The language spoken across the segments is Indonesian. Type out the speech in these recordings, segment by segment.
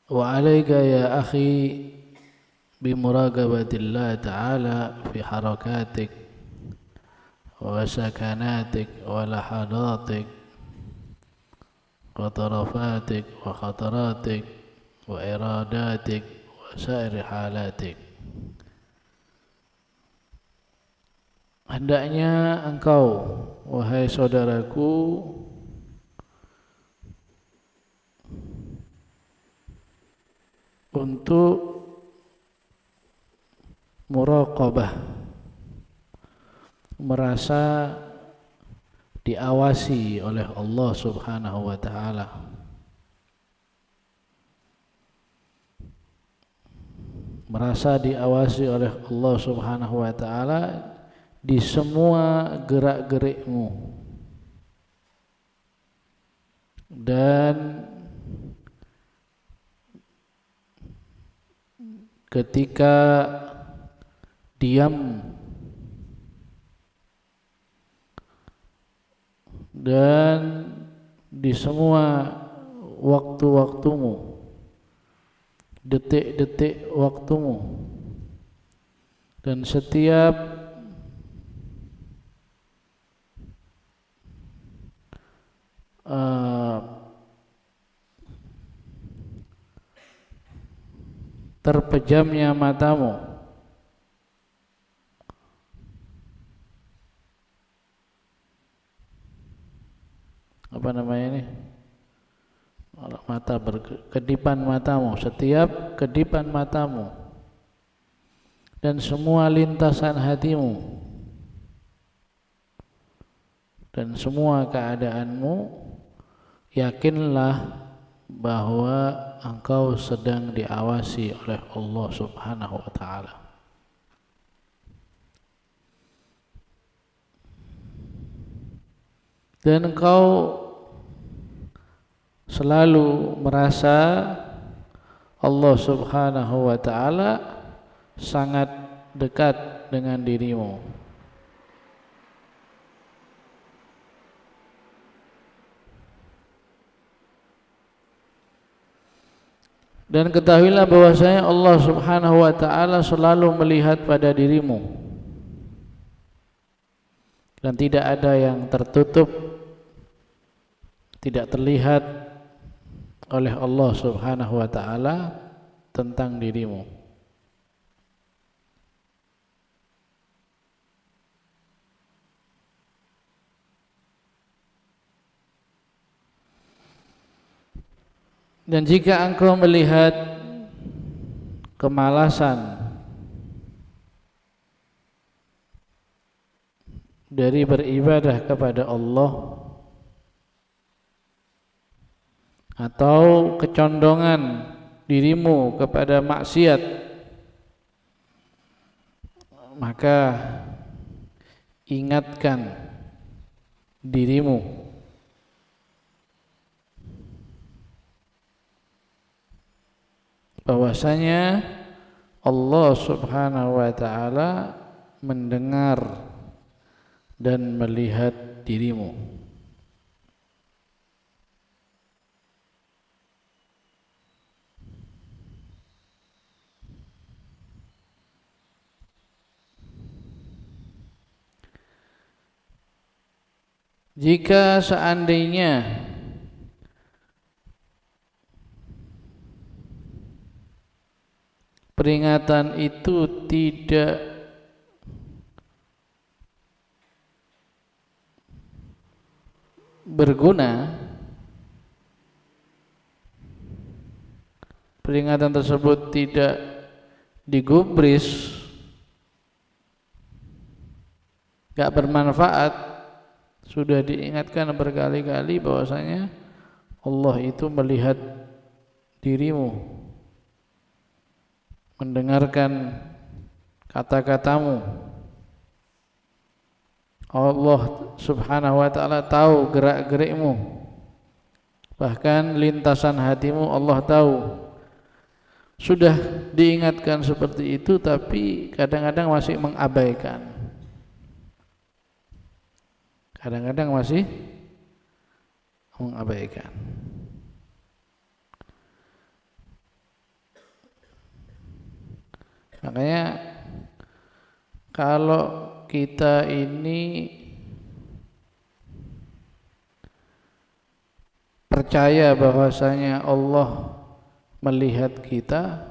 وعليك يا أخي بمراقبة الله تعالى في حركاتك وسكناتك ولحظاتك وطرفاتك وخطراتك وإراداتك وسائر حالاتك. Hendaknya engkau, wahai saudaraku, untuk muraqabah, merasa diawasi oleh Allah Subhanahu wa taala. Merasa diawasi oleh Allah Subhanahu wa taala di semua gerak-gerikmu dan ketika diam dan di semua waktu-waktumu, detik-detik waktumu, dan setiap terpejamnya matamu, apa namanya ini, mata kedipan matamu, setiap kedipan matamu dan semua lintasan hatimu dan semua keadaanmu, yakinlah bahwa engkau sedang diawasi oleh Allah Subhanahu wa taala. Dan engkau selalu merasa Allah Subhanahu wa taala sangat dekat dengan dirimu. Dan ketahuilah bahwasanya Allah Subhanahu wa taala selalu melihat pada dirimu. Dan tidak ada yang tertutup, tidak terlihat oleh Allah Subhanahu wa taala tentang dirimu. Dan jika engkau melihat kemalasan dari beribadah kepada Allah atau kecondongan dirimu kepada maksiat, maka ingatkan dirimu bahwasanya Allah Subhanahu wa taala mendengar dan melihat dirimu. Jika seandainya peringatan itu tidak berguna, peringatan tersebut tidak digubris, gak bermanfaat, sudah diingatkan berkali-kali bahwasanya Allah itu melihat dirimu, mendengarkan kata-katamu. Allah Subhanahu wa taala tahu gerak-gerikmu, bahkan lintasan hatimu Allah tahu. Sudah diingatkan seperti itu, tapi kadang-kadang masih mengabaikan. Kadang-kadang masih mengabaikan. Makanya kalau kita ini percaya bahwasanya Allah melihat kita,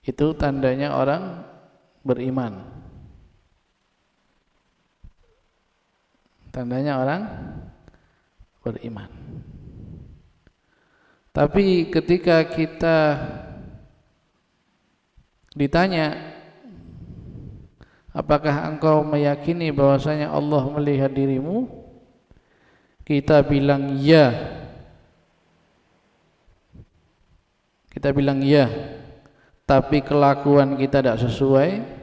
itu tandanya orang beriman. Tandanya orang beriman. Tapi ketika kita ditanya, apakah engkau meyakini bahwasanya Allah melihat dirimu? Kita bilang ya. Kita bilang ya. Tapi kelakuan kita tidak sesuai.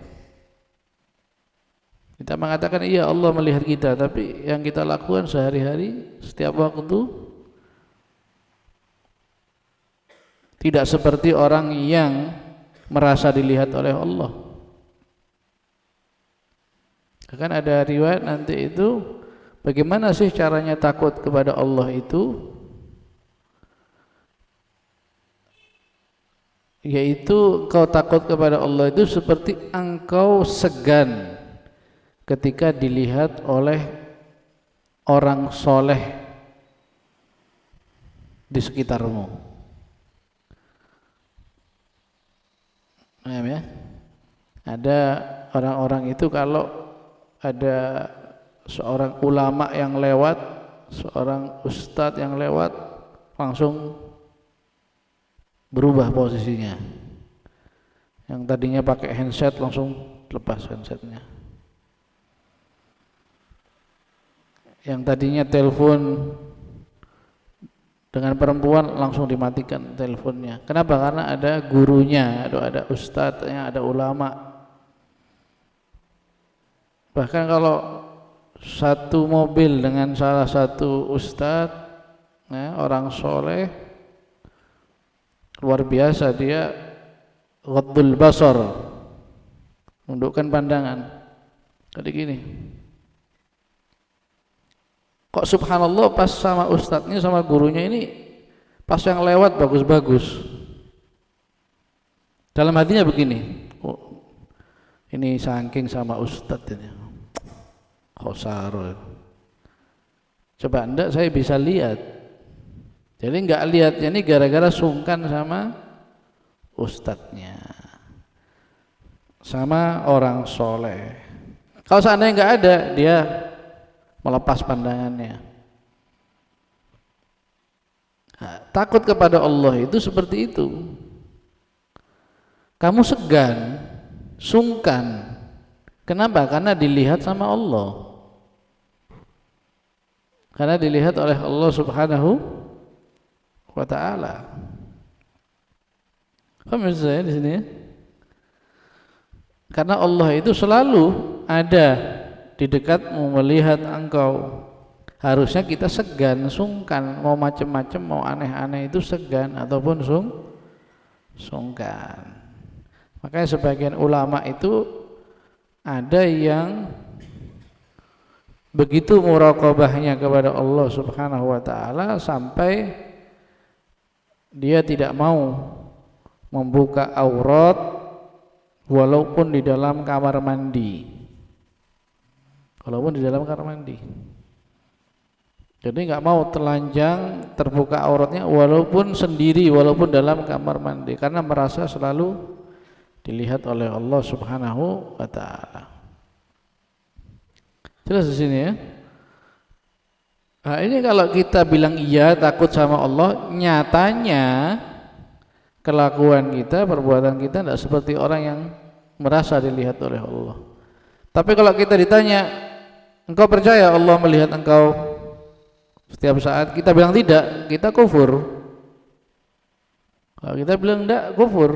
Kita mengatakan iya Allah melihat kita, tapi yang kita lakukan sehari-hari setiap waktu tidak seperti orang yang merasa dilihat oleh Allah. Kan ada riwayat nanti itu, bagaimana sih caranya takut kepada Allah itu? Yaitu kau takut kepada Allah itu seperti engkau segan ketika dilihat oleh orang soleh di sekitarmu. Paham ya? Ada orang-orang itu kalau ada seorang ulama yang lewat, seorang ustadz yang lewat, langsung berubah posisinya. Yang tadinya pakai handset langsung lepas handsetnya. Yang tadinya telepon dengan perempuan langsung dimatikan teleponnya. Kenapa? Karena ada gurunya, ada ustadznya, ada ulama. Bahkan kalau satu mobil dengan salah satu ustadz, ya, orang soleh, luar biasa, dia ghaddul basar, menundukkan pandangan. Tadi gini, kok subhanallah pas sama ustadznya sama gurunya ini pas yang lewat bagus-bagus. Dalam hatinya begini, oh, ini saking sama ustadz ini khosaro. Coba enggak saya bisa lihat. Jadi enggak lihatnya ini gara-gara sungkan sama ustadznya, sama orang soleh. Kalau seandainya enggak ada, dia melepas pandangannya. Nah, takut kepada Allah itu seperti itu. Kamu segan, sungkan. Kenapa? Karena dilihat sama Allah. Karena dilihat oleh Allah Subhanahu wa ta'ala. Paham saya di sini? Karena Allah itu selalu ada di dekatmu, melihat engkau. Harusnya kita segan, sungkan, mau macam-macam, mau aneh-aneh itu segan ataupun sungkan. Makanya sebagian ulama itu ada yang begitu muraqabahnya kepada Allah Subhanahu wa ta'ala sampai dia tidak mau membuka aurat walaupun di dalam kamar mandi. Walaupun di dalam kamar mandi. Jadi enggak mau telanjang terbuka auratnya walaupun sendiri, walaupun dalam kamar mandi, karena merasa selalu dilihat oleh Allah Subhanahu wa ta'ala. Jelas di sini ya. Nah, ini kalau kita bilang iya takut sama Allah, nyatanya kelakuan kita, perbuatan kita tidak seperti orang yang merasa dilihat oleh Allah. Tapi kalau kita ditanya, engkau percaya Allah melihat engkau setiap saat? Kita bilang tidak, kita kufur. Kalau kita bilang tidak, kufur.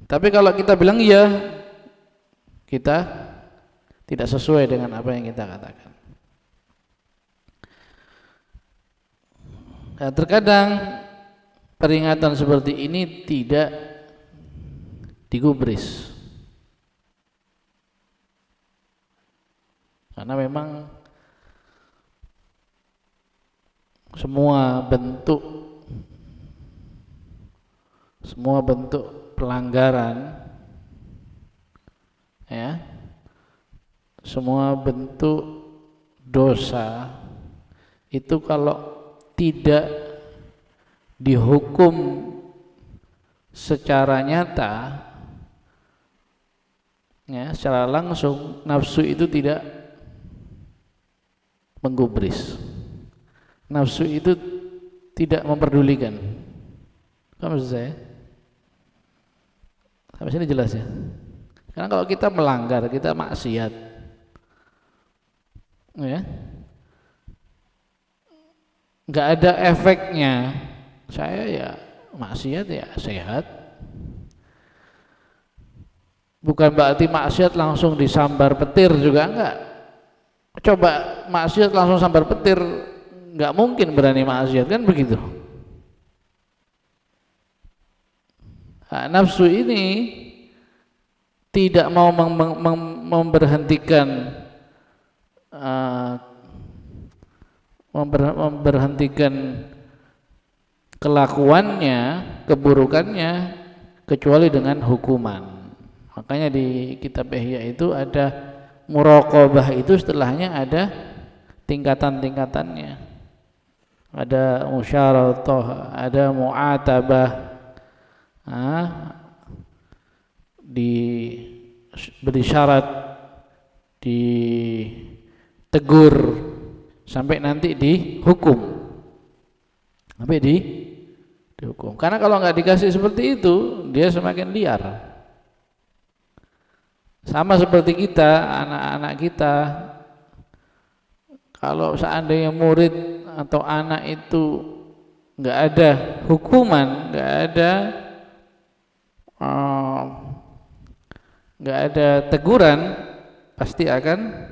Tapi kalau kita bilang iya, kita tidak sesuai dengan apa yang kita katakan. Nah, terkadang peringatan seperti ini tidak digubris. Karena memang semua bentuk pelanggaran, ya, semua bentuk dosa itu kalau tidak dihukum secara nyata, ya, secara langsung, nafsu itu tidak menggubris, nafsu itu tidak memperdulikan. Apa maksud saya? Sampai sini jelas ya? Karena kalau kita melanggar, kita maksiat, ya, nggak ada efeknya. Saya ya maksiat ya sehat. Bukan berarti maksiat langsung disambar petir juga enggak. Coba maksiat langsung sambar petir, nggak mungkin berani maksiat, kan begitu. Nah, nafsu ini tidak mau memberhentikan kelakuannya, keburukannya, kecuali dengan hukuman. Makanya di kitab Ihya itu ada muraqabah, itu setelahnya ada tingkatan-tingkatannya. Ada musyaratah, ada mu'atabah, diberi syarat, ditegur, sampai nanti dihukum, sampai dihukum. Karena kalau nggak dikasih seperti itu, dia semakin liar. Sama seperti kita, anak-anak kita, kalau seandainya murid atau anak itu nggak ada hukuman, nggak ada teguran, pasti akan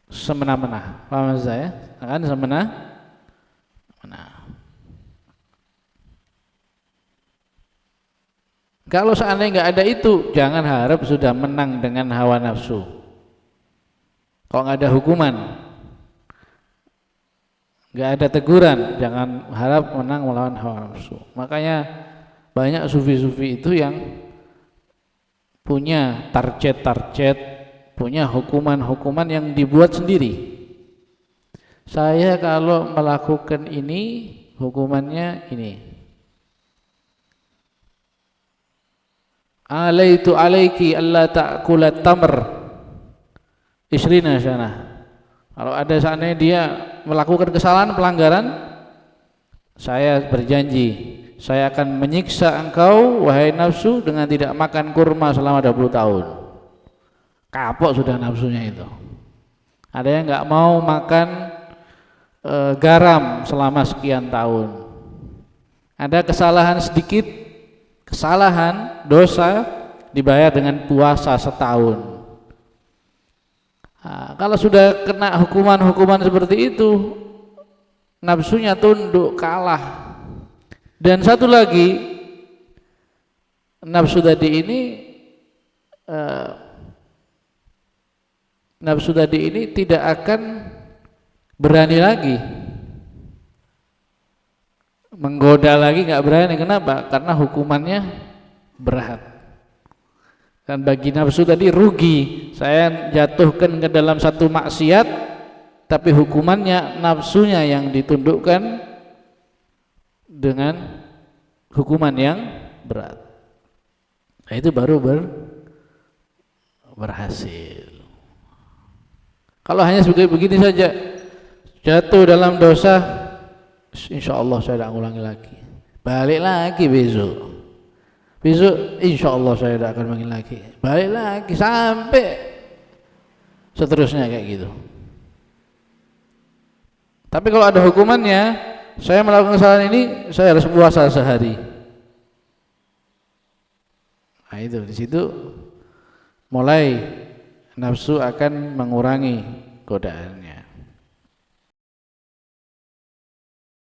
semena-mena. Paham saya? Akan semena-mena. Kalau seandainya nggak ada itu, jangan harap sudah menang dengan hawa nafsu. Kalau nggak ada hukuman, nggak ada teguran, jangan harap menang melawan hawa nafsu. Makanya banyak sufi-sufi itu yang punya target-target, punya hukuman-hukuman yang dibuat sendiri. Saya kalau melakukan ini, hukumannya ini. Alaitu alaiki alla ta'kulat tamr isrina sana. Kalau ada seandainya dia melakukan kesalahan, pelanggaran, saya berjanji, saya akan menyiksa engkau wahai nafsu dengan tidak makan kurma selama 20 tahun. Kapok sudah nafsunya itu. Ada yang enggak mau makan garam selama sekian tahun. Ada kesalahan sedikit, kesalahan, dosa, dibayar dengan puasa setahun. Nah, kalau sudah kena hukuman-hukuman seperti itu, nafsunya tunduk, kalah. Dan satu lagi, nafsu tadi ini tidak akan berani lagi menggoda lagi, nggak berani. Kenapa? Karena hukumannya berat. Dan bagi nafsu tadi rugi, saya jatuhkan ke dalam satu maksiat, tapi hukumannya nafsunya yang ditundukkan dengan hukuman yang berat. Nah, itu baru berhasil. Kalau hanya sebagai begini saja, jatuh dalam dosa, insya Allah saya tidak ulangi lagi, balik lagi besok insya Allah saya tidak akan ulangi lagi, balik lagi, sampai seterusnya kayak gitu. Tapi kalau ada hukumannya, saya melakukan kesalahan ini, saya harus puasa sehari. Nah itu, di situ mulai nafsu akan mengurangi godaannya.